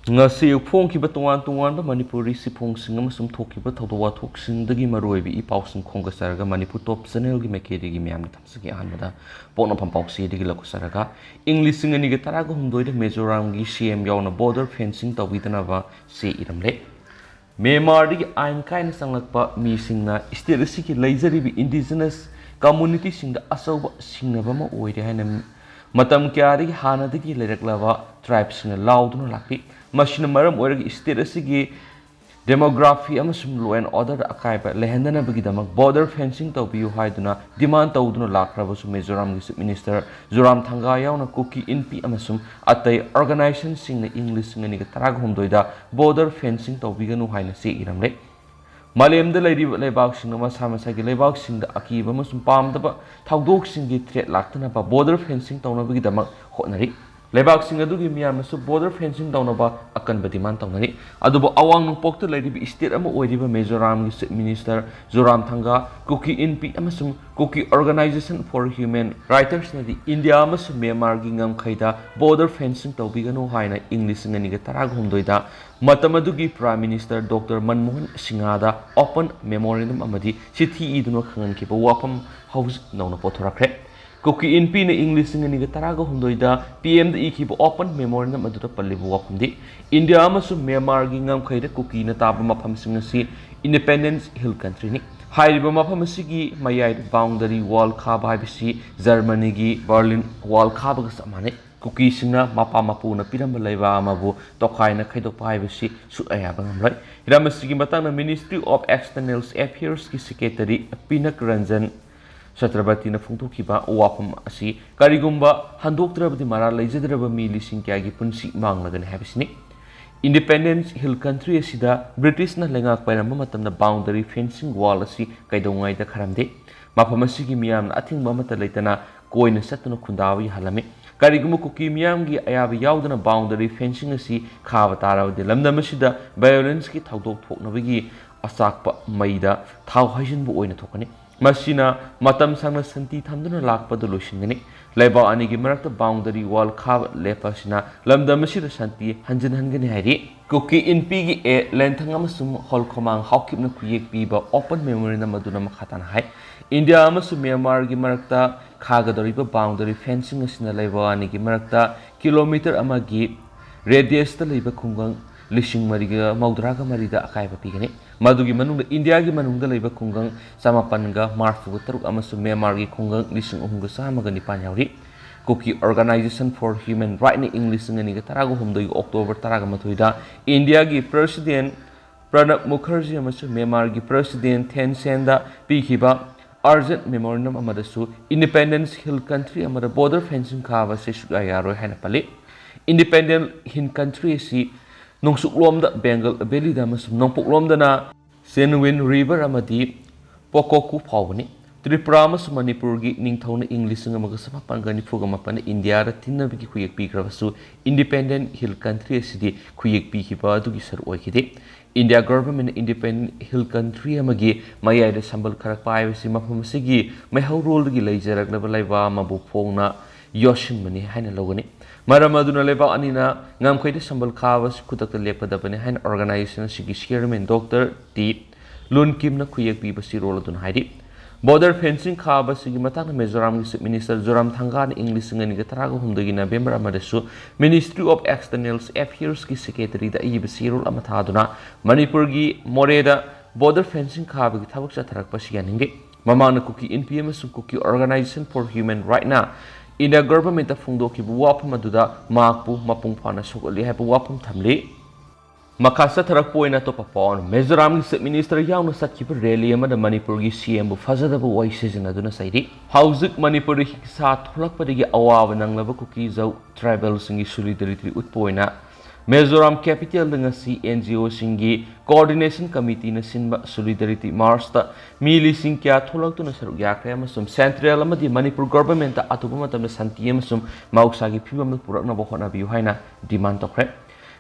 ngasi phongkiba tongan tongan ba Manipuri siphongsinga masum thokiba thawdo wathoksingi maroibi I pausing khongasaraga Manipur top channel gi mekedi gi myam thamsigi anbada pona pampausi digi lakusaraga English ngani gi taraga humdoida Mizoram gi CM yauna border fencing toubidanaba se eramle Myanmar digi ain kaina sanglakpa mi singna state asiki leijaribi indigenous community singda asauba singnaba ma oide haina matam kyari hanadagi lereklaba tribes na lauduna lakpi machine maram oiragi state asigi demography amasum law and order akaiba lehendana bagidamak border fencing tawbiyu haiduna demand tawduna lakrabasu Mizoram gi minister Zoram Thanga yauna kuki inpi amasum atai organization singna English ngani ga tarag humdoida border fencing tawbiganu haina se iramle Malemda leibak singna masamasa gi leibak singda akiba amasum pamdaba thawdok singi threat laktana ba border fencing tawna bagidamak hotnari leibak sing adugi miyamasu border fencing dawnaba akanba demand tawnani adubo awang nungpokta leiribi state ama oiriba Mizoram gi minister Zoram Thanga kuki inpi amasum kuki organization for human rights nadi India amasum Myanmar gi ngam khaida border fencing tawbiganu haina English ngani ga tarag humdoida matamadugi prime minister Dr. Manmohan Singhada open memorandum amadi chithi iduna khangan kiba wapam house nauna pothorakre Kuki inpi na English ngani ga taraga humdoida PM da ikiba open memorandum aduda pallibu wapumdi India amasu Myanmar gi ngam khaida kuki na taba mafam singasi Independence Hill country ni hairiba mafam asigi mayai boundary wall khaba habisi Germany gi Berlin wall khaba ga samane kuki singna mapa mapu na piramba leiba amabu tokhaina khaidokpa habisi su ayaba ngamrai ramasigi matang na Ministry of External Affairs ki secretary Pinak Ranjan Satrabati na phungtokhiba wapam asi karigumba handoktrabadi mara leijadraba mi lising kyagi punsi manglagani habisini Independence Hill country asida British na lengak pairamba matamna boundary fencing wall asi kaidongai da kharamde mafam asigi miyam athingba mata leitana koina satuna khundawi halame karigumba kuki miyam gi ayabi yaudana boundary fencing asi khaba tarawde lamdam asida violence ki thawdok thoknabagi asakpa maida thaw hajinbu oina thokani Masina matam sangna santi thamduna lakpada loishingani laiba ani gi marakta boundary wall khab lepasina lamda masira santi hanjin hangani hairi kuki inpi gi e lenthanga masum holkhomang hawkipna kuyek piba open memorandum maduna makhatan hai India amasum Myanmar gi marakta khagadoriba boundary fencing asina laiba ani gi marakta kilometer amagi radius ta leiba khungang lishing mariga maudraga marida akaiba pigani madugi manung India gi manung da leiba khungang samapanga marfu taruk amasu Myanmar gi khungang lishing uhunga samaga nipan yauri kuki organization for human right ni English ngani ga tarago humdoi October taraga mathoida India gi president Pranab Mukherjee amasu Myanmar gi president Thein Sein da pikhiba urgent memorandum amadasu Independence Hill country amada border fencing khaba se sugayaro haina pali Independent Hill country si Nungsuk da Bengal Valley da masum nongpok da na Senwin River amadi Pokoku phawani Tripura masum Manipur gi ningthawna English ngamaga samapan gani phugamapan India da tinnabigi khuyek pigrabasu Independent Hill country asidi khuyek pikhiba adugi sar oikide India government Independent Hill country amagi mayai da sambal kharak paibasi mafam asigi maihau role gi leijaraknaba laiba mabu phongna Yoshin mani haina logani Maramaduna leba anina ngam khaida sambal khawas kutakta lepadabani hain organization sigi chairman Dr. T Lun Kim na khuyek pi basi role dun haidi border fencing khaba sigi matang Mizoram gi minister Zoram Thanga na English ngani ga taraga humdagi November amadasu Ministry of External Affairs ki secretary da ibi sirul amathaduna Manipur gi Moreda border fencing khaba gi thabak chatharak pasiganinge mamana kuki NPM su kuki organization for human right now India government of Fundoki wapam aduda makpu mapung phana sokali haipu wapam thamli makasa tharak poina to papon Mizoram gi minister yauna sakhiba rally amada Manipur gi CM bu fazadaba waisejina duna saidi hauzik Manipur hi sa tholakpadagi awawa nanglaba kuki zau tribal singi solidarity utpoina Mizoram capital ngasi NGO singi coordination committee na sinba solidarity march ta mili singkya tholak tuna saruk yakre amasum central amadi Manipur government ta atuba matamna santi amasum mauksa gi phibam purakna bokhona biu haina demand tokre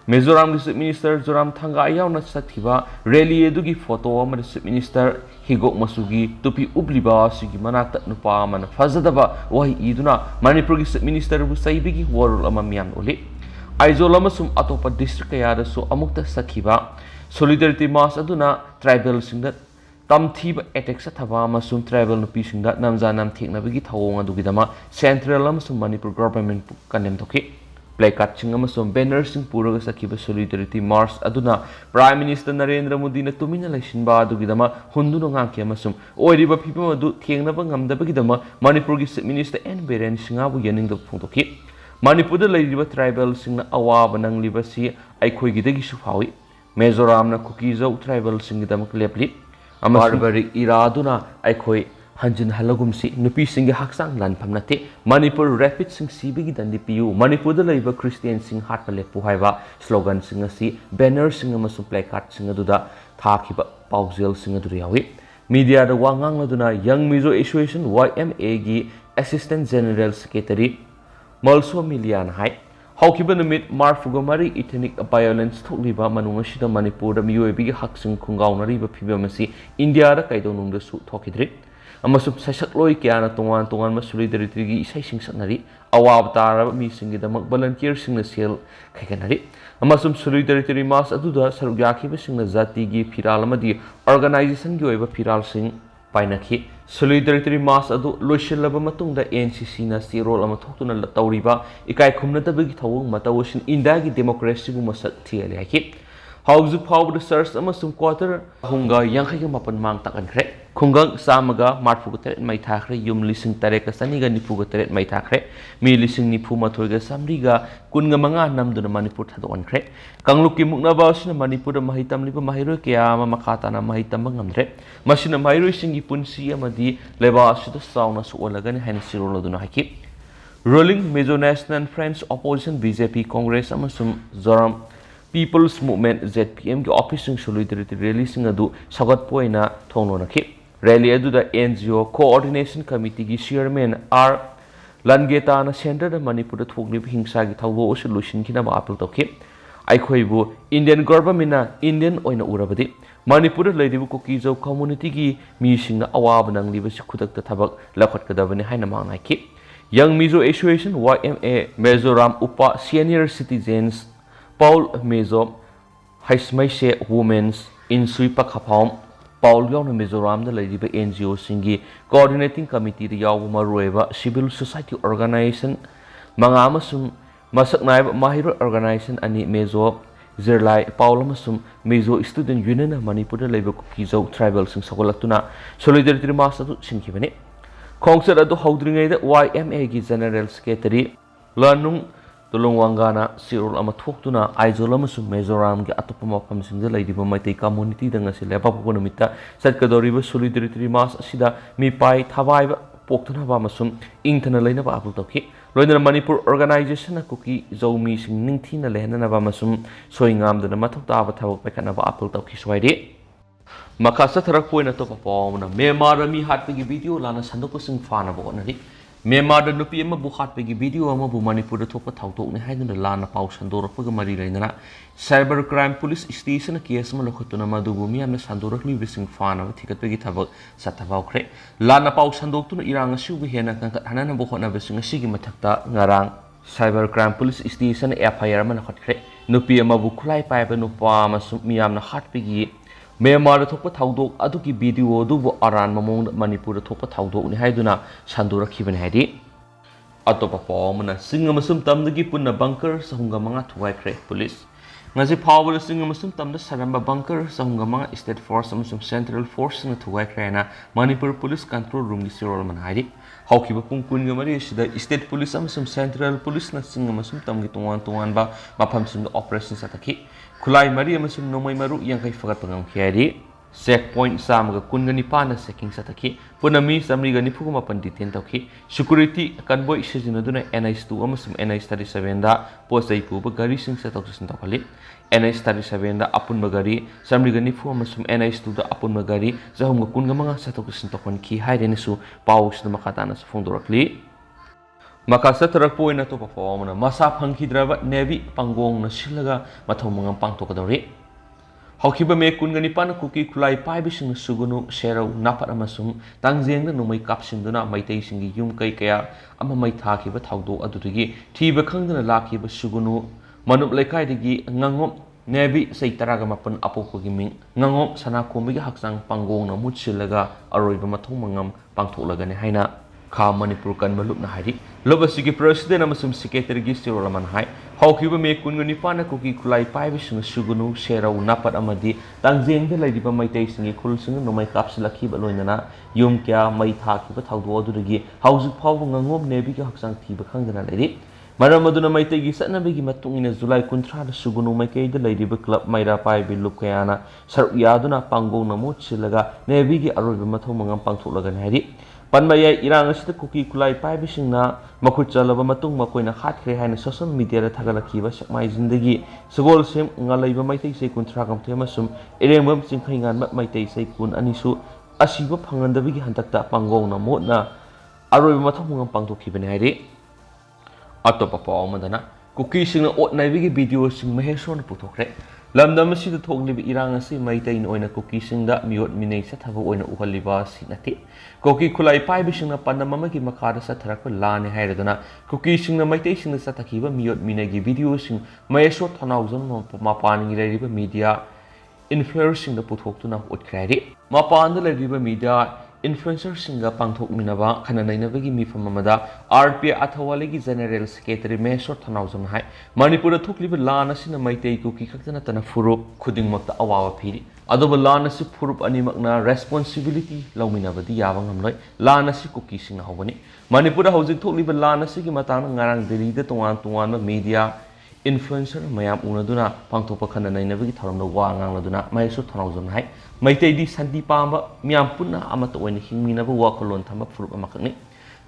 Mizoram gi minister Zoram Thanga yauna sathiba rally edugi photo amadi minister higok masugi tupi ubliba sigi manata nupa man fazadaba wahi iduna Manipur gi minister bu saibigi warul amamyan oli Aizol amasum atopa district kayadasu amukta sakhiba solidarity mass aduna tribal singda tamthiba attack sathaba amasum tribal nupi singda namja nam theknabagi thawong adugidama central amasum Manipur government kanem thoki placard sing amasum banners sing puraga sakhiba solidarity march aduna prime minister Narendra Modi na tumina laisinba adugidama hunduno ngaki amasum oiriba people adu thengnaba ngamdabagidama Manipur gi minister N Beren singabu yaningda phongtoki Manipur da lairiba tribal singna awaba nangliba si aikhoigidagi sufawi mizoram na kukizau tribal singdamak lepli amarbari iraduna aikhoi hanjin halagumsi nupi singi haksang lan phamnate Manipur rapid sing sibigi dandi piu Manipur da laiba Christian sing hatpa lepu haiba slogan sing asi banner sing amasu placard sing aduda thakiba paujel sing adu yawi media da wangang laduna Young Mizo Association YMA gi assistant general secretary Malso Milian hai haukiba numit marfugomari ethnic violence thokliba manungashida Manipur da miyoibi haksing khungaunariba phibamasi India da kaidonungda su thokidri amasum sasakloi kyana tongan tongan ma solidarity gi isai sing saknari awab taraba mi singi da volunteer sing na sel khaikanari amasum solidarity mass aduda sarugyakiba sing na jati gi phiral amadi organization gi oiba phiral sing painakhi solidarity mass adu loisilaba matungda NCC na si role ama thoktuna tawriba ikai khumnadabagi thawung matawasin India gi democracy bu masak thiale haki hauzu phawd search amasum quarter hunga yankhai ga mapan mang takan khre khungang samaga marfuga teret mai thakre yum lising tareka saniga nipuga teret mai thakre mi lising nipu mathoiga samriga kunga manga namduna Manipur thadon khre kangluk ki muknaba sina Manipur da mahitam liba mahiro kya ma makhata na mahitam ngamdre masina mahiro singi punsi amadi leba asida sauna su olagani hain siroladuna haki ruling Mizo National Friends Opposition BJP Congress amasum Zoram People's Movement ZPM ki office sing solidarity rally sing adu sagat poina thongno nakhi rally adu da NGO coordination committee gi chairman R Langeta na center da Manipur da thogli hingsa gi thawbo solution kina ba appeal tokhi aikhoibu Indian government na Indian oina urabadi Manipur da ladibu ko ki jo community gi mi sing na awab nang liba si khudak ta thabak lakhat kadabani haina mangnai ki Young Mizo Association YMA Mizoram Upa Senior Citizens Paul Mizo Haismaise Women's Insui Pakhapam Paul Yauna Mizoram da ladiba NGO singi coordinating committee da yawu marueba civil society organization manga amasum masaknai mahiro organization ani Mizo Zirlai Paul amasum Mizo student union Manipur da laiba kizau tribal sing sagolatuna solidarity mass adu sinkibani khongser adu haudringai da YMA gi general secretary lanung Tulung Wangana Sirul ama thoktuna Aizol amasum Mizoram gi atopa mafam singda laidiba maitai community da ngasi leba pokonamita satkadoriba solidarity mass asida mi pai thawaiba poktuna ba amasum ingthana laina ba apul tokhi loina Manipur organization na kuki zomi sing ningthina lehna na ba amasum soingam dana mathokta ba thawak paikana ba apul tokhi swaide makasa tharak poina to papawna Myanmar mi hatpigi video lana sandoku sing fana ba onari Myanmar da nupi ama bu hatpigi video ama bu Manipur da thopa thawtok ne haiduna lana paw sandorapga mari lainana cyber crime police station case ma lokhotuna madubu mi amna sandorakli bising fana thikatpegi thabak sathabaukre lana paw sandoktuna irang asiubi hena kankat hanana bu khona bising asigi mathakta ngarang cyber crime police station FIR ma nakhatkre nupi ama bu khulai paiba nupa ma mi amna hatpigi Myanmar da thokpa thawdok aduki video dubu aran mamong Manipur da thokpa thawdok ni haiduna sandorakhibani haidi atopa pawmana singa masum tamdagi punna bunker sahunga manga thuwaikhre police ngasi phawbal singa masum tamda saramba bunker sahunga manga state force amasum central force na thuwaikhre na Manipur police control room gi sirol man haidi haukiba pungkun ga mari sida state police amasum central police na singa masum tamgi tongan ba mafam singa operation satakhi Kulai mari amasum nomai maru yang kai fagat pangam khiari checkpoint samaga kungani pana checking satakhi punami samriga nipuguma panditin tawki security convoy sijinaduna NIS2 amasum NIS37 da posai puba gari sing sataksin tawali NIS37 da apun bagari samriga nipu amasum NIS2 da apun bagari jahumga kunga manga sataksin tawon ki haideni su paus na makatana sa fongdorakli Makasa terakpoina to papawamana masa phangkidraba nevi pangong na silaga mathomangam pangtokadori haukiba me kungani pana kuki khulai paibising sugunu serau napat amasum tangjeng na numai kapsingduna maitai singi yum kai kaya ama mai thakiba thawdo adudugi thiba khangdana lakiba sugunu Manup Lekaidigi, Ngangom, Nebi, say Taragamapan Apokogiming, Ngangom, Sanakomiga Haksang, Pangong, Mutsilaga, Aroiba Matumangam, Pangtolagane Haina, Ka Manipur Kan Malup Nahari, Lobasiki President Amasum Secretary Gistiro Lamanhai, Hawkiba me Kungunipana Cookie Kulai Pibishing Sugunu, Shera, Napat Amadi, Tangzing the Lady by my tasting a cool singer, no my capsula keep alone, Yumkia, my taki, but how do the gi, House of Power Ngangom, Nebi Haksang Tiba Kangana Lady. Maramaduna may tagi sa nabigi matung ina July kontrada sugunu may kay the Lady Club mayra pai bilukayana saryado na panggong na mut silaga nebigi aroy bimatong mga pangtulagan hari panmayay irang sa cookie kulay pai bising na makutsalaba matung makoy na khatkre hay na social media na tagalakiba sa may zindagi sagol sim ngalay ba may tay say kontragam tema sum iremam singkhingan may tay say kun anisu asiba pangandabigi hantakta panggong na mut na aroy bimatong mga pangtukiban hari Atau papa amadana cookie sing na ot naibigi video sing maheson puthokre lamdam si the thong ni irang si maitain oina cookie sing da miot minay sa thabo oina uhaliba sinati cookie kulai pai bising na panamama gi makara sa tharak lani hairadana cookie sing na maitai sing sa takiba miot minay gi video sing maheso thanauzon mapani gi media influencing da puthok tu na ot krari mapan da leriba media Influencer singa pangthok minaba khananainabagi mifam amada RP athawaligi General Secretary Mesor Thanauzam hai Manipur thukliba lana sina maitei ku ki khaktana tana furup khuding makta awawa phiri adoba lana si furup animakna responsibility lawminabadi yawa ngamloi lana si ku ki singa hobani Manipur hojik thukliba lana si gi matang ngarang Delhi da tongan media influencer mayam unaduna pangthokpa khananainabagi tharamda wa ngangladuna Mesor Thanauzam hai Maitei di santi pamba miam punna amata oina hingminaba wakolon thamba furup amakakni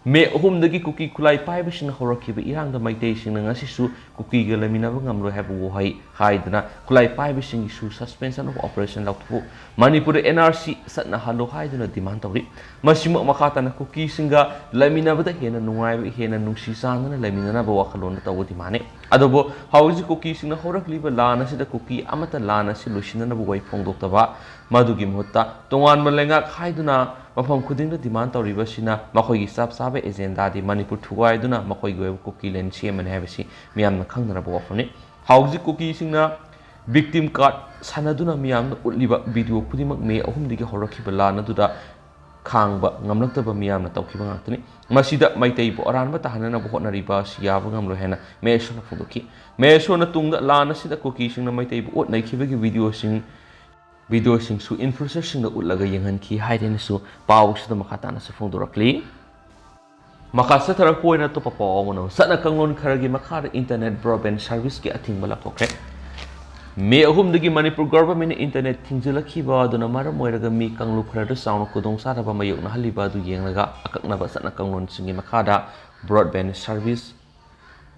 me ohumdagi cookie kulai paiba sina horokiba irangda maitei sina ngasisu cookie ga laminaba ngamro habu wohai haidana kulai paiba singi su suspension of operation lauthu Manipur NRC satna halo haidana demand tawri masimo makatana cookie singa laminaba da hena nungai hena nungsi sanana laminana ba wakolon tawdi mane adobo hauji cookie singa horakliba lana sida cookie amata lana si lusinana bu wai phongdoktaba Madugi Mutta, Tongan Malenga Haiduna, Mapam Kuding the demand or Rivasina, Makoy Sab Sabe Ezenda, the Manipur Tuaiduna, Makoy cookie and Chim and Havasi, Miam Kangarabo from it. How's the cookie singna? Victim card, Sanaduna Miam, Uliba video Pudimak me, whom the Horokibala Duda Kangba, Namnataba Miam, Tokiban Anthony. Masida my table or Anba Tahana Botna Ribas, Yavangam Lohena, Mayson of Fudoki. Mayson Tunga Lana Sida cookie sing my table, what Nike video sing. Video sing su influencer sing da ulaga yanghan ki haiden su paus da makata na sa phondorakli makasa tarak poina to papa mono sana kangon kharagi makar internet broadband service ki athing bala kokre me ahum dagi Manipur government internet thingjalaki ba duna mara moiraga mi kanglu khara da sound Khudong sa ba mayok na haliba du yenglaga akakna ba sana kangon singi makada broadband service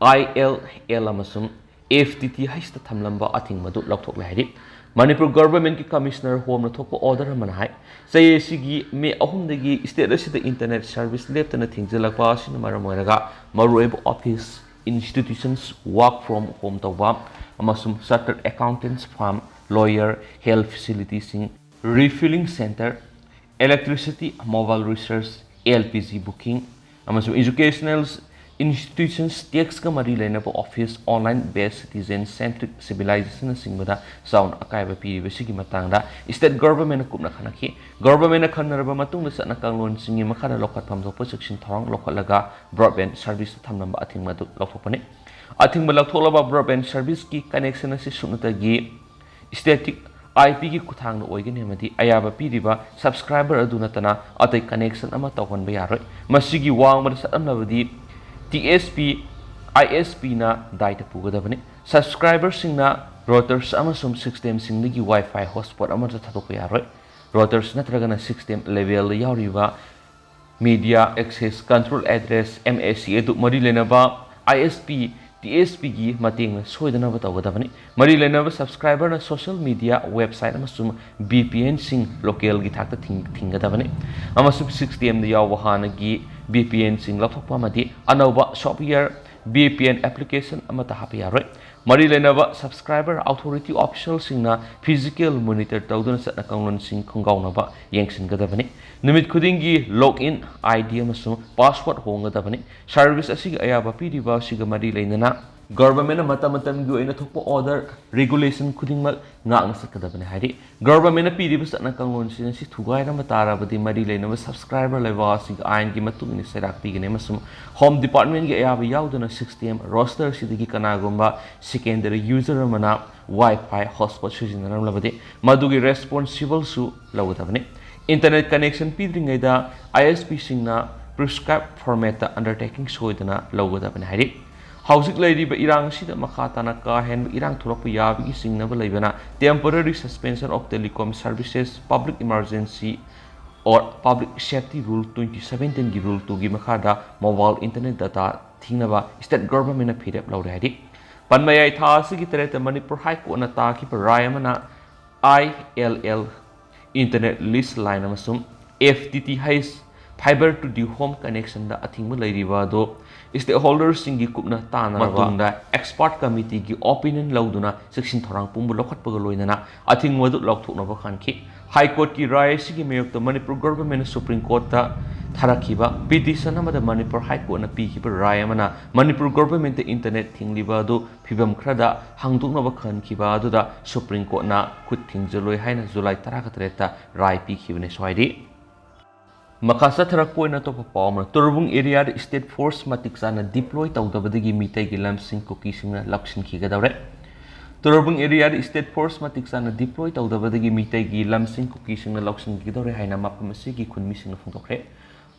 ILL amasum FTT haista thamlamba athing madu lokthok lahari Manipur government ki commissioner home na thokpa order manhai say sigi me ahumdagi state asida internet service left na thingjalakpa sin maramoiraga marueb office institutions work from home tawba amasum chartered accountants firm lawyer health facilities refilling center electricity mobile research LPG booking amasum educational institutions tax ka mari lena po office online based citizen centric civilization singbada sound akaiba pi besigi matangda state government kupna khanaki government khanaraba matung na sana kanglon singi makara lokat pamjo section thorong lokalaga broadband service thamnamba athing madu lokopane athing balak tholaba broadband service ki connection asi sunata gi static IP ki kuthang no oigene madi ayaba pi riba subscriber aduna tana atai connection ama tawon ba yaroi masigi wang mar sadamnabadi TSP ISP na daita pugadabani subscriber singna routers amasum system singnigi Wi-Fi hotspot amata thadok yaroi routers natragana system level yauriba media access control address MAC edu mari lenaba ISP TSP gi mating soidana batagadabani mari lenaba subscriber na social media website amasum VPN sing local gi thakta thingadabani amasum system da yawahana gi VPN sing laptop amadi anauba software VPN application amata hapiyaroi mari lenaba subscriber authority official singna physical monitor tawduna satna kanglon sing khongaunaba yengsin gadabani numit khudingi login ID amasung password hongadabani service asig ayaba piriba siga mari lenana government matam gi oina thokpa order regulation khuding mak ngak sakadabane hari government pidi bus na kanglon sin si thugai na matara badi mari leina subscriber lewa si ain gi matung ni serak pi gine masum home department gi ya yauduna 6tm roster sidigi kanagumba secondary user mana wifi hotspot sijinaram labade madugi responsible su lawdabane internet connection pidringai da ISP singna prescribed format undertaking soidana lawdabane hari Housing lady by Irang Sida Makatana Kahen, Irang Turopu Yabi, Singnava Labana, temporary suspension of telecom services, public emergency or public safety rule 2017 rule to Gimakada, mobile internet data, Thinava, state government paid up loud headache. Panmaya Tasi Manipur High Court Nataki Rayamana ILL internet list line amasum FTT has fiber to the home connection da athingma leiribado stakeholders singi kupna tana matungda expert committee gi opinion lauduna section thorang pumbu lokhatpaga loinana athingwadu lokthukna ba khanki high court ki rai sigi mayok to Manipur government supreme court ta tharakhiba petition amada Manipur high court na pikiba rai amana Manipur government te internet thinglibado phibam khrada hangdukna ba khankiba aduda supreme court na khut thingjaloi haina July 13 ta rai pikibne soidi Makasa Tarakoina to perform Turbung area state force matiksana deploy tawdabadagi mitay gilam sing cookiesing lakshin kigadawre Turbung area state force matiksana deploy tawdabadagi mitay gilam sing cookiesing lakshin kigadawre haina mapamasigi kunmising phungtokre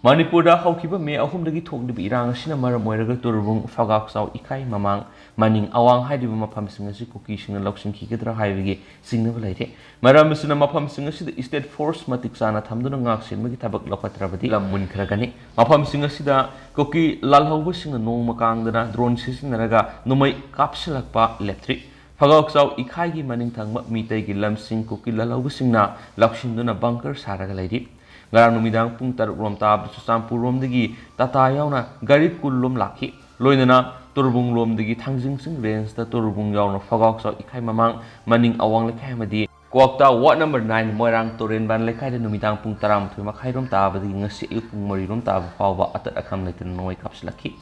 Manipurda hawkiba me ahumdagi thokdibi irang sina maramoiraga Turbung fagaksau ikai mamang maning awang haidiba maphamsing asi cookiesing lakshin kigadra haibigi singnaba laire Maramusuna maphamsing asida state force matiksana thamduna ngaksin magi thabak lokatrabadi lamun khragani maphamsing asida koki lalhawbu sing nong makangdana drone sisinaraga numai kapsilakpa leptri phagaksau ikhai gi maning thangma mitay gi lamsing koki lalhawbu singna lakshinduna bunker saraga laidi ngarang numidang pung taruk rom tab susampur rom dagi tata yauna gari kullom lakhi loinana turbung rom dagi thangjing sing range ta turbung yauna phagaksau ikhai mamang maning awang lekhai madi Kuakta Ward number 9 Moirang Torin Ban Lekai de Numitang Pung Taram to Makairom Taba the Ngasi Pung Marirum Taba Fava at a accumulated Noi Kapslaki.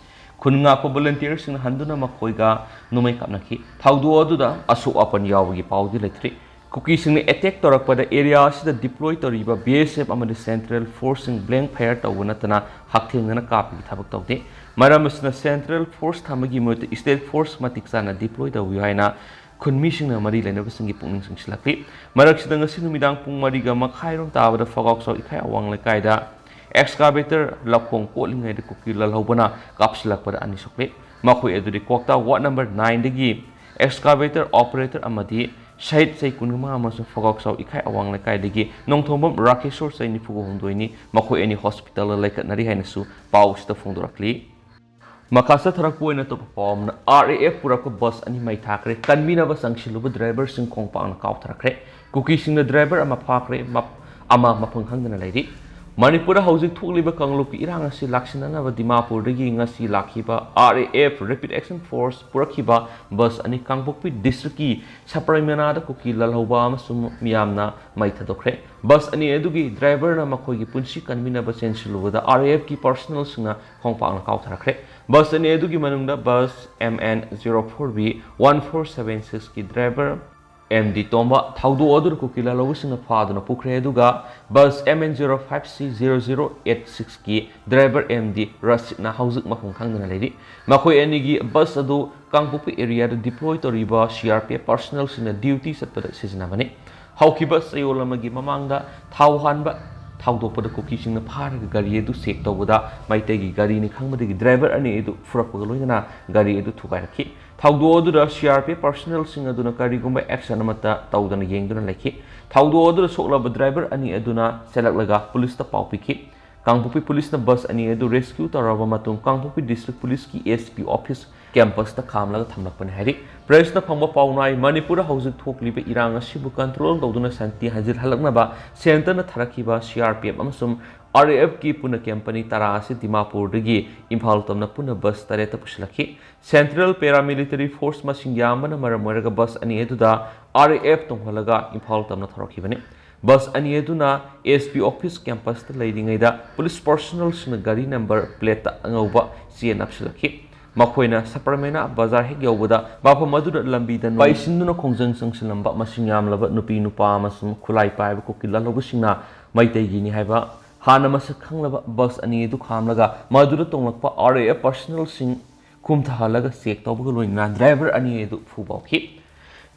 Kunga ko volunteers in Handuna Makoiga Numai Kapnaki. Taudu Duda Asu upon Yawi Pau Electric. Cookies in the attack Torak the areas that deployed to Riva BSF among the central forcing blank pair to Winatana Haking and a copy Tabak Day. Maramus na Central Force Tamagi Mut State Force Matiksana deployed to Wihina. Kunmising na mari lena basingi pungning sing silakli marak sidang sinumidang pung mariga makhairom tabada fogokso ikai awang lekai da excavator lakong kolingai de kukilal hobana kapsilak pada ani sokle makhui eduri kokta Ward number 9 degi excavator operator amadi shahid sai kunuma amasu fogokso ikai awang lekai degi nongthombam rakeshor sai ni fugo hongdoini makhui ani hospital laikat nari hainasu pausta fongdorakli Makasa Tarakoina to perform RAF Purako bus and my takre, Kanmina was Sangshiluba driver sing Kongpang Kautakre, cookies the driver ama pakre, ama Mapunghang lady. Manipura housing two liver Kanglupi Irangasi Lakshanana Dimapur rigging a sea lakiba, RAF Rapid Action Force Purakiba bus and Kangpopi districti, Saparamanada cookie Lalhobam Sum Miamna Maitadokre. Bus ani edugi driver na makogi punshi kanmina basen shiluwa da RAF ki personal suna Kongpang Kautakre. Bus ani edugi manungda bus MN04B 1476 ki driver MD Tomba Taudu Odur Kukila Lowsing of Father Pukre Duga Bus MN05C0086 ki driver MD Rasina Housing Makung Kangana Lady Makoi Enigi bus adu Kangpupi area deploy to Riba CRP personals in the duties at the season of it. Haukiba Sayolamagi Mamanga Tauhanba Taudopa the cookies in the park Gari edu sek to Buda Maitegi Gari ni Kangmadi driver and edu Furapulina Gari edu Tugaraki Taudo the CRP personal singer Duna Karigumba Exanamata Taudan Yangduna Laki Taudo the Sola driver and Eduna Selalaga Police the Paupiki Kangpupi Police the bus and edu rescue to Ravamatung Kangpupi District Police ki SP office campus the Kamla Tamapan Harry Press the Pamba Paunai Manipura Housing Tokliba Iranga Shibu control Doduna Santi Hazir Halaknaba Center Tarakiba CRPF Amsum RAF ki puna company Tarasi Dimapur Digi Impal Tomna Puna bus Tareta Pushaki Central Paramilitary Force Mashingyamana Maramuraga bus and Eduda RAF Tomhalaga Impal Tomna Tarakivani Bus and Eduna SP office campus the leading Ada police personal Sunagari number plate Angova CN Upsilaki ꯃꯈꯣꯏꯅ ꯁꯄꯔꯃꯦꯅ ꯕꯖꯥꯔ ꯍꯦꯛ ꯌꯧꯕꯗ ꯃꯐꯝ ꯑꯗꯨꯗ ꯂꯝꯕꯤꯗ ꯄꯥꯏꯁꯤꯟꯗꯨꯅ ꯈꯣꯡꯖꯪ ꯆꯪꯁꯤꯜꯂꯝꯕ ꯃꯁꯤꯡ ꯌꯥꯝꯂꯕ ꯅꯨꯄꯤ ꯅꯨꯄꯥ ꯑꯃꯁꯨꯡ ꯈꯨꯠꯂꯥꯏ ꯄꯥꯏꯕ ꯀꯨꯀꯤ ꯂꯂꯧꯕꯁꯤꯡꯅ ꯃꯩꯇꯩꯒꯤꯅꯤ ꯍꯥꯏꯕ ꯍꯥꯟꯅ ꯃꯁꯛ ꯈꯪꯂꯕ ꯕꯁ ꯑꯅꯤ ꯑꯗꯨ ꯈꯥꯝꯂꯒ ꯃꯗꯨꯗ ꯇꯣꯡꯂꯛꯄ RAF ꯄꯔꯁꯣꯅꯦꯜꯁꯤꯡ ꯈꯨꯝꯊꯍꯜꯂꯒ ꯆꯦꯛ ꯇꯧꯕꯒ ꯂꯣꯏꯅꯅ ꯗ꯭ꯔꯥꯏꯚꯔ ꯑꯅꯤ ꯑꯗꯨ ꯐꯨꯕ ꯍꯧꯈꯤ꯫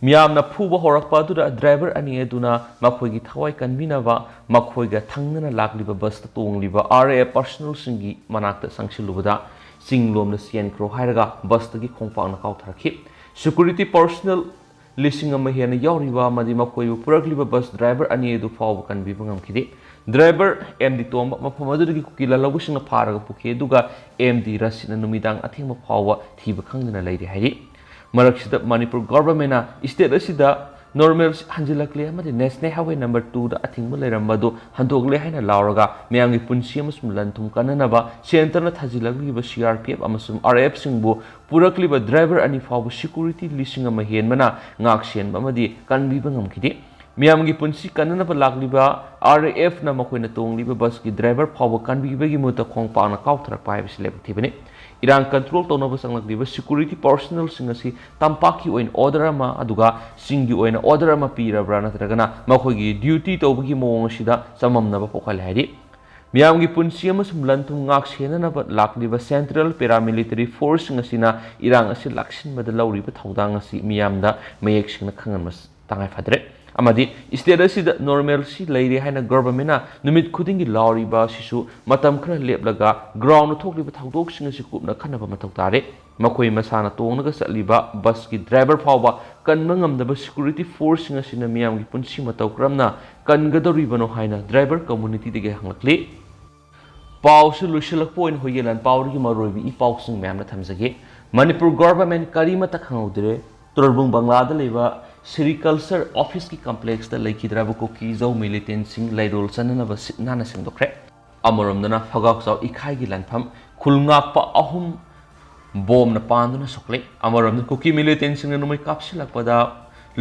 ꯃꯤꯌꯥꯝꯅ ꯐꯨꯕ ꯍꯧꯔꯛꯄ ꯑꯗꯨꯗ ꯗ꯭ꯔꯥꯏꯚꯔ ꯑꯅꯤ ꯑꯗꯨꯅ ꯃꯈꯣꯏꯒꯤ ꯊꯋꯥꯏ ꯀꯟꯕꯤꯅꯕ ꯃꯈꯣꯏꯒ ꯊꯪꯅꯅ ꯂꯥꯛꯂꯤꯕ ꯕꯁꯇ ꯇꯣꯡꯂꯤꯕ RAF ꯄꯔꯁꯣꯅꯦꯜꯁꯤꯡꯒꯤ ꯃꯅꯥꯛꯇ ꯆꯪꯁꯤꯜꯂꯨꯕꯗ ꯆꯤꯡꯂꯣꯝꯗ ꯆꯦꯟꯈ꯭ꯔꯣ ꯍꯥꯏꯔꯒ ꯕꯁꯇꯒꯤ ꯈꯣꯡꯄꯥꯛꯅ ꯀꯥꯎꯊꯔꯛꯈꯤ꯫ ꯁꯦꯀ꯭ꯌꯨꯔꯤꯇꯤ ꯄꯔꯁꯣꯅꯦꯜ 1,000 ꯍꯦꯟꯅ ꯌꯥꯎꯔꯤꯕ ꯑꯃꯗꯤ ꯃꯈꯣꯏꯕꯨ ꯄꯨꯔꯛꯂꯤꯕ ꯕꯁ ꯗ꯭ꯔꯥꯏꯚꯔ ꯑꯅꯤ ꯑꯗꯨ ꯐꯥꯎꯕ ꯀꯟꯕꯤꯕ ꯉꯝꯈꯤꯗꯦ꯫ ꯗ꯭ꯔꯥꯏꯚꯔ MD ꯇꯣꯝꯕ ꯃꯐꯝ ꯑꯗꯨꯗꯒꯤ ꯀꯨꯀꯤ ꯂꯂꯧꯕꯁꯤꯡꯅ ꯐꯥꯔꯒ ꯄꯨꯈꯤ ꯑꯗꯨꯒ MD ꯔꯁꯤꯠꯅ ꯅꯨꯃꯤꯗꯥꯡ ꯑꯊꯦꯡꯕ ꯐꯥꯎꯕ ꯊꯤꯕ ꯈꯪꯗꯅ ꯂꯩꯔꯤ ꯍꯥꯏꯔꯤ꯫ ꯃꯔꯛꯁꯤꯗ ꯃꯅꯤꯄꯨꯔ ꯒꯚꯔꯟꯃꯦꯟꯠꯅ ꯁ꯭ꯇꯦꯠ ꯑꯁꯤꯗ ꯅꯣꯔꯃꯦꯜ ꯍꯟꯖꯤꯜꯂꯛꯂꯦ ꯑꯃꯗꯤ ꯅꯦꯁꯅꯦꯜ ꯍꯥꯏꯋꯦ ꯅꯝꯕꯔ 2ꯗ ꯑꯊꯤꯡꯕ ꯂꯩꯔꯝꯕ ꯑꯗꯨ ꯍꯟꯗꯣꯛꯂꯦ ꯍꯥꯏꯅ ꯂꯥꯎꯔꯒ ꯃꯤꯌꯥꯝꯒꯤ ꯄꯨꯟꯁꯤ ꯑꯃꯁꯨꯡ ꯂꯟ ꯊꯨꯝ ꯀꯟꯅꯅꯕ ꯁꯦꯟꯇꯔꯅ ꯊꯥꯖꯤꯜꯂꯛꯂꯤꯕ CRPF ꯑꯃꯁꯨꯡ RAFꯁꯤꯡꯕꯨ ꯄꯨꯔꯛꯂꯤꯕ ꯗ꯭ꯔꯥꯏꯚꯔ ꯑꯅꯤ ꯐꯥꯎꯕ ꯁꯦꯀ꯭ꯌꯨꯔꯤꯇꯤ 1,000 ꯍꯦꯟꯕꯅ ꯉꯥꯛ ꯁꯦꯟꯕ ꯑꯃꯗꯤ ꯀꯟꯕꯤꯕ ꯉꯝꯈꯤꯗꯦ꯫ ꯃꯤꯌꯥꯝꯒꯤ ꯄꯨꯟꯁꯤ ꯀꯟꯅꯅꯕ ꯂꯥꯛꯂꯤꯕ RAFꯅ ꯃꯈꯣꯏꯅ ꯇꯣꯡꯂꯤꯕ ꯕꯁꯀꯤ ꯗ꯭ꯔꯥꯏꯚꯔ ꯐꯥꯎꯕ ꯀꯟꯕꯤꯕꯒꯤ ꯃꯍꯨꯠꯇ ꯈꯣꯡꯄꯥꯛꯅ ꯀꯥꯎꯊꯔꯛꯄ ꯍꯥꯏꯕꯁꯤ ꯂꯥꯏꯕꯛ ꯊꯤꯕꯅꯤ꯫ ꯏꯔꯥꯡ ꯀꯟꯇ꯭ꯔꯣꯜ ꯇꯧꯅꯕ ꯆꯪꯂꯛꯂꯤꯕ ꯁꯦꯀ꯭ꯌꯨꯔꯤꯇꯤ ꯄꯔꯁꯣꯅꯦꯜꯁꯤꯡ ꯑꯁꯤ ꯇꯝꯄꯥꯛꯀꯤ ꯑꯣꯏꯅ ꯑꯣꯔꯗꯔ ꯑꯃ ꯑꯗꯨꯒ ꯆꯤꯡꯒꯤ ꯑꯣꯏꯅ ꯑꯣꯔꯗꯔ ꯑꯃ ꯄꯤꯔꯕ꯭ꯔꯥ ꯅꯠꯇ꯭ꯔꯒꯅ ꯃꯈꯣꯏꯒꯤ ꯗ꯭ꯌꯨꯇꯤ ꯇꯧꯕꯒꯤ ꯃꯑꯣꯡ ꯑꯁꯤꯗ ꯆꯃꯝꯅꯕ ꯄꯣꯛꯍꯜꯂꯦ ꯍꯥꯏꯔꯤ꯫ ꯃꯤꯌꯥꯝꯒꯤ ꯄꯨꯟꯁꯤ ꯑꯃꯁꯨꯡ ꯂꯟ ꯊꯨꯝ ꯉꯥꯛ ꯁꯦꯟꯅꯅꯕ ꯂꯥꯛꯂꯤꯕ ꯁꯦꯟꯇ꯭ꯔꯦꯜ ꯄꯦꯔꯥꯃꯤꯂꯤꯇꯔꯤ ꯐꯣꯔꯁꯁꯤꯡ ꯑꯁꯤꯅ ꯏꯔꯥꯡ ꯑꯁꯤ ꯂꯥꯛꯁꯤꯟꯕꯗ ꯂꯧꯔꯤꯕ ꯊꯧꯗꯥꯡ ꯑꯁꯤ ꯃꯤꯌꯥꯝꯗ ꯃꯌꯦꯛ ꯁꯦꯡꯅ ꯈꯪꯍꯟꯕ ꯇꯉꯥꯏꯐꯗ꯭ꯔꯦ꯫ ꯑꯃꯗꯤ ꯁ꯭ꯇꯦꯠ ꯑꯁꯤꯗ ꯅꯣꯔꯃꯦꯜꯁꯤ ꯂꯩꯔꯦ ꯍꯥꯏꯅ ꯒꯚꯔꯟꯃꯦꯟꯠꯅ ꯅꯨꯃꯤꯠ ꯈꯨꯗꯤꯡꯒꯤ ꯂꯥꯎꯔꯤꯕ ꯑꯁꯤꯁꯨ ꯃꯇꯝ ꯈꯔ ꯂꯦꯞꯂꯒ ꯒ꯭ꯔꯥꯎꯟꯗ ꯊꯣꯛꯂꯤꯕ ꯊꯧꯗꯣꯛꯁꯤꯡ ꯑꯁꯤ ꯀꯨꯞꯅ ꯈꯟꯅꯕ ꯃꯊꯧ ꯇꯥꯔꯦ꯫ ꯃꯈꯣꯏ ꯃꯁꯥꯅ ꯇꯣꯡꯂꯒ ꯆꯠꯂꯤꯕ ꯕꯁꯀꯤ ꯗ꯭ꯔꯥꯏꯚꯔ ꯐꯥꯎꯕ ꯀꯟꯕ ꯉꯝꯗꯕ ꯁꯦꯀ꯭ꯌꯨꯔꯤꯇꯤ ꯐꯣꯔꯁꯁꯤꯡ ꯑꯁꯤꯅ ꯃꯤꯌꯥꯝꯒꯤ ꯄꯨꯟꯁꯤ ꯃꯇꯧ ꯀꯔꯝꯅ ꯀꯟꯒꯗꯧꯔꯤꯕꯅꯣ ꯍꯥꯏꯅ ꯗ꯭ꯔꯥꯏꯚꯔ ꯀꯝꯃ꯭ꯌꯨꯅꯤꯇꯤꯗꯒꯤ ꯍꯪꯂꯛꯂꯤ꯫ ꯄꯥꯎꯁꯨ ꯂꯣꯏꯁꯤꯜꯂꯛꯄ ꯑꯣꯏꯅ ꯍꯣꯏꯌꯦꯂꯥꯟ ꯄꯥꯎꯗꯒꯤ ꯃꯔꯨꯑꯣꯏꯕ ꯏ-ꯄꯥꯎꯁꯤꯡ ꯃꯌꯥꯝꯅ ꯊꯝꯖꯒꯦ꯫ ꯃꯅꯤꯄꯨꯔ ꯒꯚꯔꯟꯃꯦꯟꯠ ꯀꯔꯤꯃꯠꯇ ꯈꯪꯍꯧꯗ꯭ꯔꯦ꯫ ꯇꯣꯔꯕꯨꯡ ꯕꯪꯂꯥꯗ ꯂꯩꯕ ꯁꯦꯔꯤꯀꯜꯆꯔ ꯑꯣꯐꯤꯁꯀꯤ ꯀꯝꯄ꯭ꯂꯦꯛꯁꯇ ꯂꯩꯈꯤꯗ꯭ꯔꯕ ꯀꯨꯀꯤ ꯖꯧ ꯃꯤꯂꯤꯇꯦꯟꯠꯁꯤꯡ ꯂꯩꯔꯣꯜ ꯆꯟꯅꯅꯕ ꯁꯤꯠ ꯅꯥꯟꯅ ꯁꯦꯡꯗꯣꯛꯈ꯭ꯔꯦ꯫ ꯑꯃꯔꯣꯝꯗꯅ ꯐꯒꯥꯎꯆꯥꯎ ꯏꯈꯥꯏꯒꯤ ꯂꯥꯟꯐꯝ ꯈꯨꯜꯉꯥꯛꯄ 3 ꯕꯣꯝꯅ ꯄꯥꯟꯗꯨꯅ ꯁꯣꯛꯂꯦ꯫ ꯑꯃꯔꯣꯝꯗ ꯀꯨꯀꯤ ꯃꯤꯂꯤꯇꯦꯟꯠꯁꯤꯡꯅ ꯅꯣꯡꯃꯩ ꯀꯥꯞꯁꯤꯜꯂꯛꯄꯗ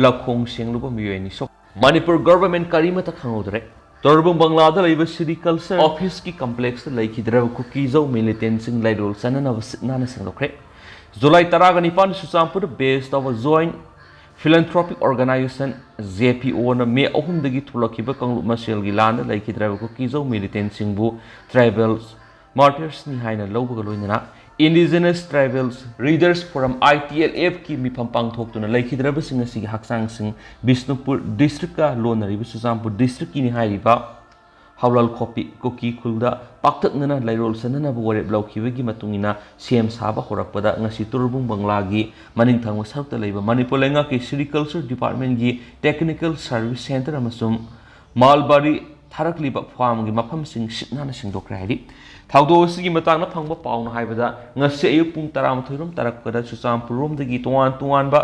ꯂꯈꯣꯡ ꯁꯦꯡꯂꯨꯕ ꯃꯤꯑꯣꯏ ꯑꯅꯤ ꯁꯣꯛ꯫ ꯃꯅꯤꯄꯨꯔ ꯒꯚꯔꯟꯃꯦꯟꯠ ꯀꯔꯤꯃꯠꯇ ꯈꯪꯍꯧꯗ꯭ꯔꯦ꯫ ꯇꯣꯔꯕꯨꯡ ꯕꯪꯂꯥꯗ ꯂꯩꯕ ꯁꯦꯔꯤꯀꯜꯆꯔ ꯑꯣꯐꯤꯁꯀꯤ ꯀꯝꯄ꯭ꯂꯦꯛꯁꯇ ꯂꯩꯈꯤꯗ꯭ꯔꯕ ꯀꯨꯀꯤ ꯖꯧ ꯃꯤꯂꯤꯇꯦꯟꯠꯁꯤꯡ ꯂꯩꯔꯣꯜ ꯆꯟꯅꯅꯕ ꯁꯤꯠ ꯅꯥꯟꯅ ꯁꯦꯡꯗꯣꯛꯈ꯭ꯔꯦ꯫ ꯖꯨꯂꯥꯏ 19 ꯆꯨꯔꯆꯥꯟꯄꯨꯔꯗ ꯕꯦꯖ ꯇꯧꯕ ꯖꯣꯏꯟꯠ ꯐꯤꯂꯦꯟꯊ꯭ꯔꯣꯄꯤꯛ ꯑꯣꯔꯒꯅꯥꯏꯖꯦꯁꯟ JPOꯅ ꯃꯦ 3ꯗꯒꯤ ꯊꯣꯛꯂꯛꯈꯤꯕ ꯀꯥꯡꯂꯨꯞ ꯃꯁꯦꯜꯒꯤ ꯂꯥꯟꯗ ꯂꯩꯈꯤꯗ꯭ꯔꯕ ꯀꯨꯀꯤ ꯖꯧ ꯃꯤꯂꯤꯇꯦꯟꯠꯁꯤꯡꯕꯨ ꯇ꯭ꯔꯥꯏꯕꯦꯜ ꯃꯥꯔꯇꯤꯔꯁꯅꯤ ꯍꯥꯏꯅ ꯂꯧꯕꯒ ꯂꯣꯏꯅꯅ ꯏꯟꯗꯤꯖꯤꯅꯁ ꯇ꯭ꯔꯥꯏꯕꯦꯜꯁ ꯔꯤꯗꯔꯁ ꯐꯣꯔꯝ ITLFꯀꯤ ꯃꯤꯐꯝ ꯄꯥꯡꯊꯣꯛꯇꯨꯅ ꯂꯩꯈꯤꯗ꯭ꯔꯕꯁꯤꯡ ꯑꯁꯤꯒꯤ ꯍꯛꯆꯥꯡꯁꯤꯡ ꯕꯤꯁꯅꯨꯄꯨꯔ ꯗꯤꯁꯇ꯭ꯔꯤꯛꯀ ꯂꯣꯟꯅꯔꯤꯕ ꯆꯨꯔꯆꯥꯟꯄꯨꯔ ꯗꯤꯁꯇ꯭ꯔꯤꯛꯀꯤꯅꯤ ꯍꯥꯏꯔꯤꯕ ꯍꯥꯎꯂꯥꯜꯈꯣꯞꯄꯤ ꯀꯨꯀꯤ ꯈꯨꯜꯗ ꯄꯥꯛꯇꯛꯅꯅ ꯂꯩꯔꯣꯜ ꯆꯟꯅꯅꯕ ꯋꯥꯔꯦꯞ ꯂꯧꯈꯤꯕꯒꯤ ꯃꯇꯨꯡꯏꯟꯅ ꯁꯦꯝ ꯁꯥꯕ ꯍꯧꯔꯛꯄꯗ ꯉꯁꯤ ꯇꯣꯔꯕꯨꯡ ꯕꯪꯂꯥꯒꯤ ꯃꯅꯤꯡꯊꯪꯕ ꯁꯔꯨꯛꯇ ꯂꯩꯕ ꯃꯅꯤꯄꯨꯔ ꯂꯩꯉꯥꯛꯀꯤ ꯁꯦꯔꯤꯀꯜꯆꯔ ꯗꯤꯄꯥꯔꯠꯃꯦꯟꯠꯒꯤ ꯇꯦꯛꯅꯤꯀꯦꯜ ꯁꯔꯚꯤꯁ ꯁꯦꯟꯇꯔ ꯑꯃꯁꯨꯡ ꯃꯥꯜꯕꯥꯔꯤ ꯊꯥꯔꯛꯂꯤꯕ ꯐꯥꯔꯝꯒꯤ ꯃꯐꯝꯁꯤꯡ ꯁꯤꯠ ꯅꯥꯟꯅ ꯁꯦꯡꯗꯣꯛꯈ꯭ꯔꯦ ꯍꯥꯏꯔꯤ꯫ ꯊꯧꯗꯣꯛ ꯑꯁꯤꯒꯤ ꯃꯇꯥꯡꯗ ꯐꯪꯕ ꯄꯥꯎꯅ ꯍꯥꯏꯕꯗ ꯉꯁꯤ ꯑꯌꯨꯛ ꯄꯨꯡ 12 ꯇꯥꯔꯛꯄꯗ ꯆꯨꯔꯆꯥꯟꯄꯨꯔꯔꯣꯝꯗꯒꯤ ꯇꯣꯉꯥꯟ ꯇꯣꯉꯥꯟꯕ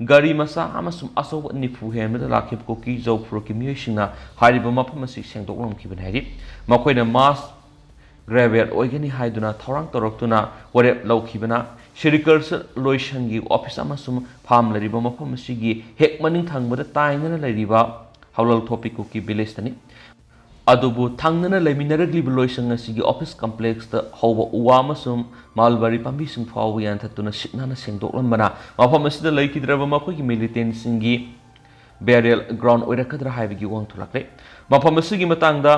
ꯒꯥꯔꯤ ꯃꯆꯥ ꯑꯃꯁꯨꯡ ꯑꯆꯧꯕ 90 ꯍꯦꯟꯕꯗ ꯂꯥꯛꯈꯤꯕ ꯀꯨꯀꯤ ꯖꯧ ꯐꯨꯔꯨꯞꯀꯤ ꯃꯤꯑꯣꯏꯁꯤꯡꯅ ꯍꯥꯏꯔꯤꯕ ꯃꯐꯝ ꯑꯁꯤ ꯁꯦꯡꯗꯣꯛꯂꯝꯈꯤꯕꯅꯤ ꯍꯥꯏꯔꯤ꯫ ꯃꯈꯣꯏꯅ ꯃꯥꯁ ꯒ꯭ꯔꯦꯚꯦꯜ ꯑꯣꯏꯒꯅꯤ ꯍꯥꯏꯗꯨꯅ ꯊꯧꯔꯥꯡ ꯇꯧꯔꯛꯇꯨꯅ ꯋꯥꯔꯦꯞ ꯂꯧꯈꯤꯕꯅ ꯁꯦꯔꯤꯀꯜꯆꯔ ꯂꯣꯏꯁꯪꯒꯤ ꯑꯣꯐꯤꯁ ꯑꯃꯁꯨꯡ ꯐꯥꯔꯝ ꯂꯩꯔꯤꯕ ꯃꯐꯝ ꯑꯁꯤꯒꯤ ꯍꯦꯛ ꯃꯅꯤꯡ ꯊꯪꯕꯗ ꯇꯥꯏꯅꯅ ꯂꯩꯔꯤꯕ ꯍꯥꯎꯂꯥꯜꯊꯣꯞꯄꯤ ꯀꯨꯀꯤ ꯚꯤꯂꯦꯖꯇꯅꯤ꯫ ꯑꯗꯨꯕꯨ ꯊꯪꯅꯅ ꯂꯩꯃꯤꯟꯅꯔꯛꯂꯤꯕ ꯂꯣꯏꯁꯪ ꯑꯁꯤꯒꯤ ꯑꯣꯐꯤꯁ ꯀꯝꯄ꯭ꯂꯦꯛꯁꯇ ꯍꯧꯕ ꯎ ꯋꯥ ꯑꯃꯁꯨꯡ ꯃꯥꯜꯕꯥꯔꯤ ꯄꯥꯝꯕꯤꯁꯤꯡ ꯐꯥꯎꯕ ꯌꯥꯟꯊꯠꯇꯨꯅ ꯁꯤꯠ ꯅꯥꯟꯅ ꯁꯦꯡꯗꯣꯛꯂꯝꯕꯅ ꯃꯐꯝ ꯑꯁꯤꯗ ꯂꯩꯈꯤꯗ꯭ꯔꯕ ꯃꯈꯣꯏꯒꯤ ꯃꯤꯂꯤꯇꯦꯟꯠꯁꯤꯡꯒꯤ ꯕꯦꯔꯤꯌꯦꯜ ꯒ꯭ꯔꯥꯎꯟ ꯑꯣꯏꯔꯛꯀꯗ꯭ꯔꯥ ꯍꯥꯏꯕꯒꯤ ꯋꯥꯍꯪ ꯊꯣꯛꯂꯛꯂꯦ꯫ ꯃꯐꯝ ꯑꯁꯤꯒꯤ ꯃꯇꯥꯡꯗ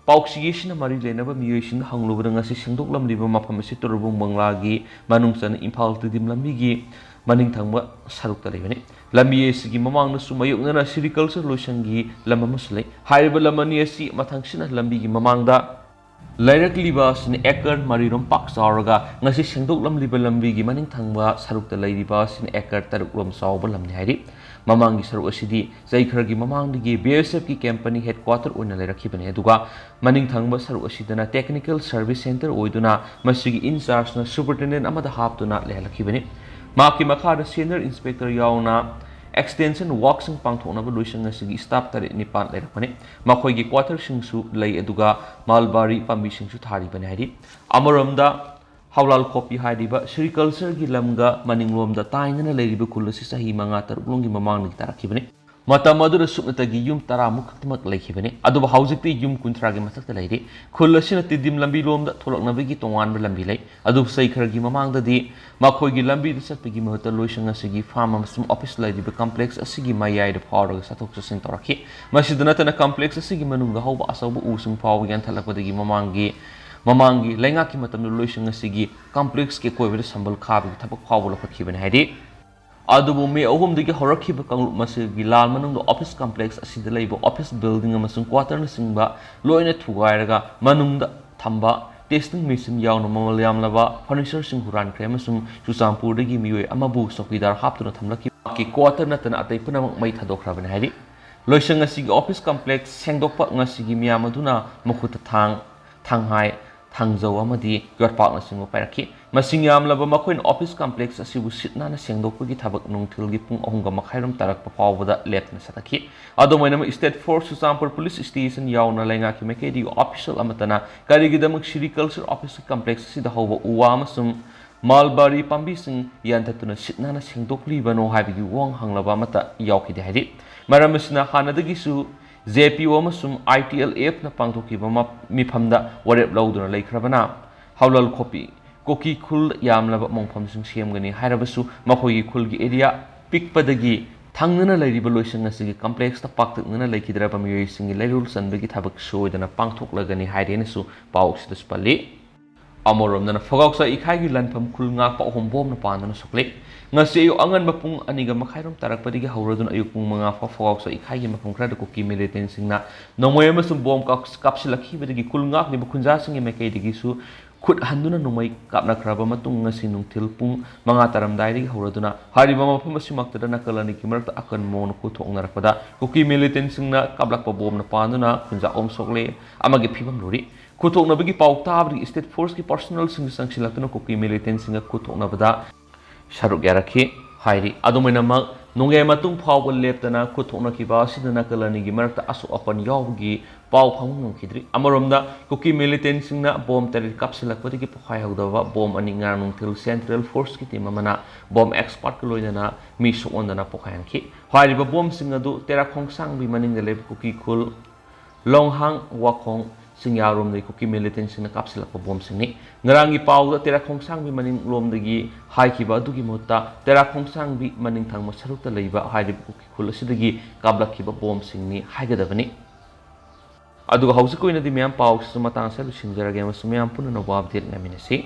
ꯄꯥꯎꯆꯦ ꯑꯁꯤꯅ ꯃꯔꯤ ꯂꯩꯅꯕ ꯃꯤꯑꯣꯏꯁꯤꯡꯗ ꯍꯪꯂꯨꯕꯗ ꯉꯁꯤ ꯁꯦꯡꯗꯣꯛꯂꯝꯂꯤꯕ ꯃꯐꯝ ꯑꯁꯤ ꯇꯣꯔꯕꯨꯡ ꯕꯪꯂꯥꯒꯤ ꯃꯅꯨꯡ ꯆꯟꯅ ꯏꯝꯐꯥꯜ ꯇꯤꯗꯤꯝ ꯂꯝꯕꯤꯒꯤ ꯃꯅꯤꯡꯊꯪꯕ ꯁꯔꯨꯛꯇ ꯂꯩꯕꯅꯤ꯫ ꯂꯝꯕꯤ ꯑꯁꯤꯒꯤ ꯃꯃꯥꯡꯗꯁꯨ ꯃꯥꯌꯣꯛꯅꯅ ꯁꯦꯔꯤꯀꯜꯆꯔ ꯂꯣꯏꯁꯪꯒꯤ ꯂꯝ ꯑꯃꯁꯨ ꯂꯩ꯫ ꯍꯥꯏꯔꯤꯕ ꯂꯝ ꯑꯅꯤ ꯑꯁꯤ ꯃꯊꯪꯁꯤꯅ ꯂꯝꯕꯤꯒꯤ ꯃꯃꯥꯡꯗ ꯂꯩꯔꯛꯂꯤꯕ ꯑꯁꯤꯅ ꯑꯦꯀꯔ 3 ꯄꯥꯛ ꯆꯥꯎꯔꯒ ꯉꯁꯤ ꯁꯦꯡꯗꯣꯛꯂꯝꯂꯤꯕ ꯂꯝꯕꯤꯒꯤ ꯃꯅꯤꯡꯊꯪꯕ ꯁꯔꯨꯛꯇ ꯂꯩꯔꯤꯕ ꯑꯁꯤꯅ ꯑꯦꯀꯔ 3 ꯆꯥꯎꯕ ꯂꯝꯅꯤ ꯍꯥꯏꯔꯤ꯫ ꯃꯃꯥꯡꯒꯤ ꯁꯔꯨꯛ ꯑꯁꯤꯗꯤ ꯆꯍꯤ ꯈꯔꯒꯤ ꯃꯃꯥꯡꯗꯒꯤ BSFꯀꯤ ꯀꯦꯝꯄꯅꯤ ꯍꯦꯗꯀ꯭ꯋꯥꯇꯔ ꯑꯣꯏꯅ ꯂꯩꯔꯛꯈꯤꯕꯅꯤ ꯑꯗꯨꯒ ꯃꯅꯤꯡꯊꯪꯕ ꯁꯔꯨꯛ ꯑꯁꯤꯗꯅ ꯇꯦꯛꯅꯤꯀꯦꯜ ꯁꯔꯚꯤꯁ ꯁꯦꯟꯇꯔ ꯑꯣꯏꯗꯨꯅ ꯃꯁꯤꯒꯤ ꯏꯟꯆꯥꯔꯖꯅ ꯁꯨꯄꯔꯤꯟꯇꯦꯟꯗꯦꯟꯠ ꯑꯃꯗ ꯍꯥꯞꯇꯨꯅ ꯂꯩꯍꯜꯂꯛꯈꯤꯕꯅꯤ꯫ ꯃꯍꯥꯛꯀꯤ ꯃꯈꯥꯗ ꯁꯦꯅꯤꯌꯔ ꯏꯟꯁꯄꯦꯛꯇꯔ ꯌꯥꯎꯅ ꯑꯦꯛꯁꯇꯦꯟꯁꯟ ꯋꯥꯔꯛꯁꯤꯡ ꯄꯥꯡꯊꯣꯛꯅꯕ ꯂꯣꯏꯁꯪ ꯑꯁꯤꯒꯤ ꯁ꯭ꯇꯥꯐ 9-9 ꯂꯩꯔꯛꯄꯅꯤ꯫ ꯃꯈꯣꯏꯒꯤ ꯀ꯭ꯋꯥꯇꯔꯁꯤꯡꯁꯨ ꯂꯩ ꯑꯗꯨꯒ ꯃꯥꯜꯕꯥꯔꯤ ꯄꯥꯝꯕꯤꯁꯤꯡꯁꯨ ꯊꯥꯔꯤꯕꯅꯤ ꯍꯥꯏꯔꯤ꯫ ꯑꯃꯔꯣꯝꯗ ꯍꯥꯎꯂꯥꯜꯈꯣꯞꯄꯤ ꯍꯥꯏꯔꯤꯕ ꯁꯦꯔꯤꯀꯜꯆꯔꯒꯤ ꯂꯝꯒ ꯃꯅꯤꯡꯂꯣꯝꯗ ꯇꯥꯏꯅꯅ ꯂꯩꯔꯤꯕ ꯈꯨꯜ ꯑꯁꯤ ꯆꯍꯤ 5-6 ꯂꯣꯝꯒꯤ ꯃꯃꯥꯡꯗꯒꯤ ꯇꯥꯔꯛꯈꯤꯕꯅꯤ꯫ matam adura suknatagi yum taramuk khaktamak laikhibani aduba haujikti yum kuntragi mathakta lairi khul asina tidim lambi lomda tholaknabagi tongan lambi lai adub sai kharagi mamangda di makhoigi lambi da satpagi mahata loisang asigi farm amasum office laidiba complex asigi mayai da phawraga sathok sasin toraki masidana tana complex asigi manunga hauba asabu usung phaw yan thalakpadagi mamangi laingaki matam loisang asigi complex ke koibada sambal khabi thabak phawbula khakhibani haidi adubu me ahum digi horakhiba kanglup masigi lal manungdo office complex asida leibo office building amasung quarter na singba loina thugairaga manungda thamba testing machine yauna mamal yamlaba furniture sing huran kre amasung chusampur dagi mioi amabu sokidar haptuna thamlaki ki quarter natana atai punamak mai thadokrabani haidi loisang asigi office complex sengdokpa ngasigi miyam aduna mukhuta thanghai thangzau amadi yorpak na singo pairaki masing yamlaba makoin office complex asibu sitna na sengdokpagi thabak nungthilgi pung ahunga makhairam tarakpa pawbada lepna sataki adomainama state force susampur police station yauna lainga ki mekedi official amatana karigidamak agriculture office complex sida hawba uwa amasum malbari pambi sing yantatuna sitna na sengdokliba no haibigi wong hanglaba mata yawkhidi haidi maramasina hanadagisu JPO amasum ITLF na pangthokiba mifamda warep lauduna leikrabana haulal khopi koki khul yamlaba mongpham sing semgani hairabasu makhogi khulgi area pikpadagi thangnana lairiba loisang asigi complex ta paktaknana laikhidraba miyoi singi lairul sanbagi thabak soidana pangthoklagani hairenasu pausida spalli amoromdana fogauksa ikhaigi lanpham khul ngakpa hombom na pandana sokle ngasi ayu angan mapung aniga makhairom tarakpadigi hauraduna ayuk pung manga fa fogauksa ikhaigi mapung krada koki militant singna nomoy amasum bom kapsilakhi bedagi khul ngak ni bukhunja singi mekai su khut handuna nomai kapna khraba matung ngasi nungthil pung manga taram dairi hauraduna hariba mafam asimakta na kalani kimarta akan mon ko thoknarakpada koki militant singna kablakpa bom na panduna khunja om sokle amagi phibam lori kuthoknabagi pauktabri state force ki personal sing sangsilakna koki militant singa kuthoknabada sharuk yarakhi hairi adumainama nonge matung phawbal leptana kuthokna ki ba sidana kalani gi marakta asu apan yawgi paw phangung khidri amaromda koki militant singna bom tari kapsilakpati ki pokhai hawdaba bom ani ngarnung thil central force ki timamana bom expert ko loinana mi sokondana pokhayan ki hairi ba bom singadu tera khongsang bi maning leb koki khul longhang wakong singarom dei koki militant singna kapsilakpa bom singni ngarangi pawda tera khongsang bi maning lomdagi haikiba adugi motta tera khongsang bi maning thangma sarukta leiba hairi koki khul asidagi kablakiba bom singni haigadabani aduga hausi koina di miyam paw su matang sa lu singjarage masumyam punana wabdir ngaminasi